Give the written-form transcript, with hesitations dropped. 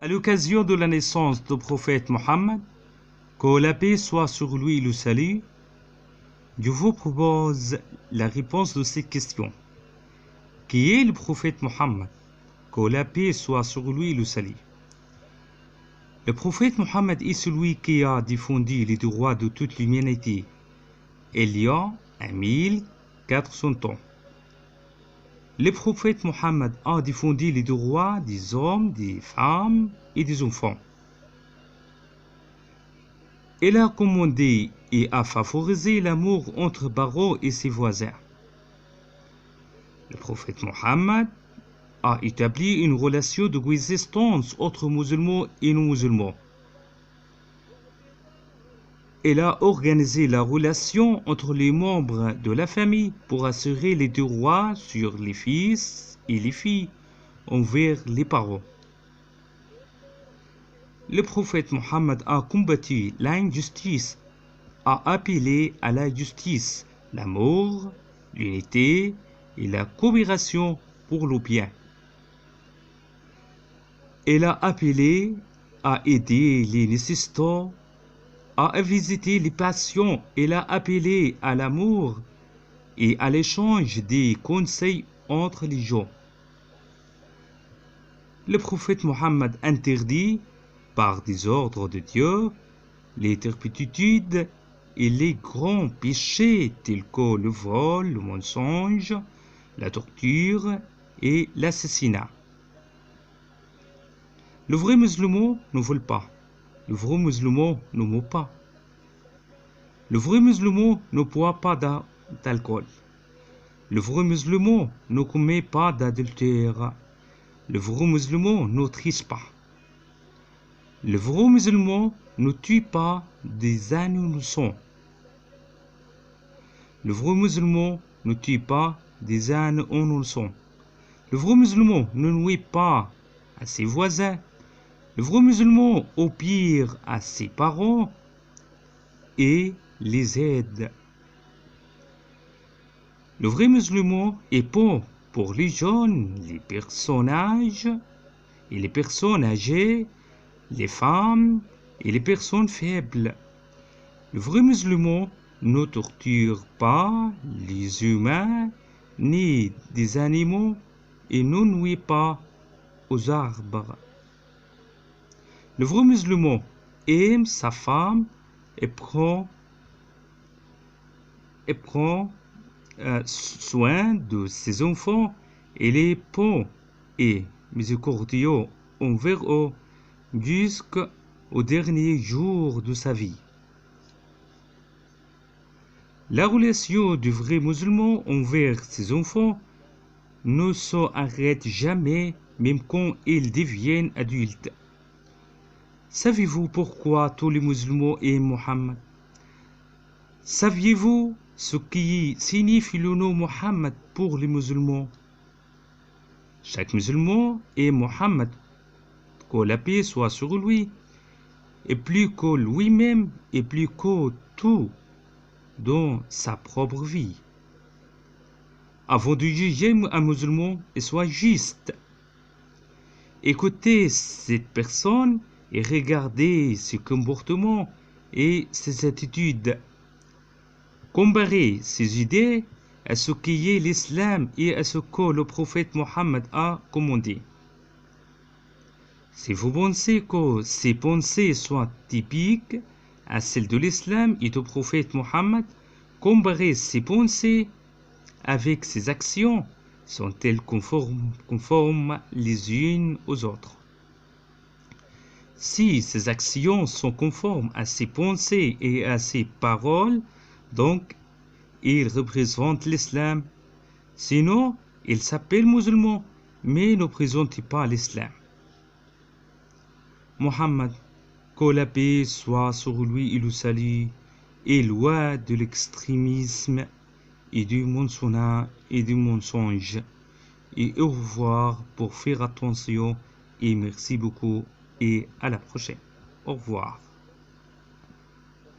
À l'occasion de la naissance du prophète Mohammed, que la paix soit sur lui et le salut, je vous propose la réponse de cette question. Qui est le prophète Mohammed? Que la paix soit sur lui et le salut. Le prophète Mohammed est celui qui a défendu les droits de toute l'humanité il y a 1400 ans. Le prophète Mohammed a défendu les droits des hommes, des femmes et des enfants. Il a commandé et a favorisé l'amour entre parents et ses voisins. Le prophète Mohammed a établi une relation de coexistence entre musulmans et non-musulmans. Il a organisé la relation entre les membres de la famille pour assurer les droits sur les fils et les filles envers les parents. Le prophète Mohammed a combattu l'injustice, a appelé à la justice, l'amour, l'unité et la coopération pour le bien. Il a appelé à aider les nécessiteux, à visiter les patients. Il a appelé à l'amour et à l'échange des conseils entre les gens. Le prophète Mohammed interdit, par des ordres de Dieu, les turpitudes et les grands péchés tels que le vol, le mensonge, la torture et l'assassinat. Le vrai musulman ne vole pas. Le vrai musulman ne ment pas. Le vrai musulman ne boit pas d'alcool. Le vrai musulman ne commet pas d'adultère. Le vrai musulman ne triche pas. Le vrai musulman ne tue pas des innocents. Le vrai musulman ne tue pas des innocents. Le vrai musulman ne nuit pas à ses voisins. Le vrai musulman obéit à ses parents et les aide. Le vrai musulman est bon pour les jeunes, les personnes âgées et les personnes âgées, les femmes et les personnes faibles. Le vrai musulman ne torture pas les humains ni des animaux et ne nuit pas aux arbres. Le vrai musulman aime sa femme et prend soin de ses enfants. Il est bon et miséricordieux envers eux jusqu'au dernier jour de sa vie. La relation du vrai musulman envers ses enfants ne s'arrête jamais, même quand ils deviennent adultes. Savez-vous pourquoi tous les musulmans aiment Mohammed? Saviez-vous ce qui signifie le nom Mohammed pour les musulmans? Chaque musulman aime Mohammed, que la paix soit sur lui, et plus que lui-même et plus que tout dans sa propre vie. Avant de juger un musulman, sois juste. Écoutez cette personne et regardez ses comportements et ses attitudes. Comparez ses idées à ce qui est l'islam et à ce que le prophète Mohammed a commandé. Si vous pensez que ces pensées sont typiques à celles de l'islam et du prophète Mohammed, comparez ces pensées avec ses actions. Sont-elles conformes les unes aux autres? Si ces actions sont conformes à ses pensées et à ses paroles, donc ils représentent l'islam. Sinon, ils s'appellent musulmans, mais ne présentent pas l'islam. Mohammed, que la paix soit sur lui et le salut, est loin de l'extrémisme et du mensonge. Et au revoir pour faire attention et merci beaucoup et à la prochaine. Au revoir.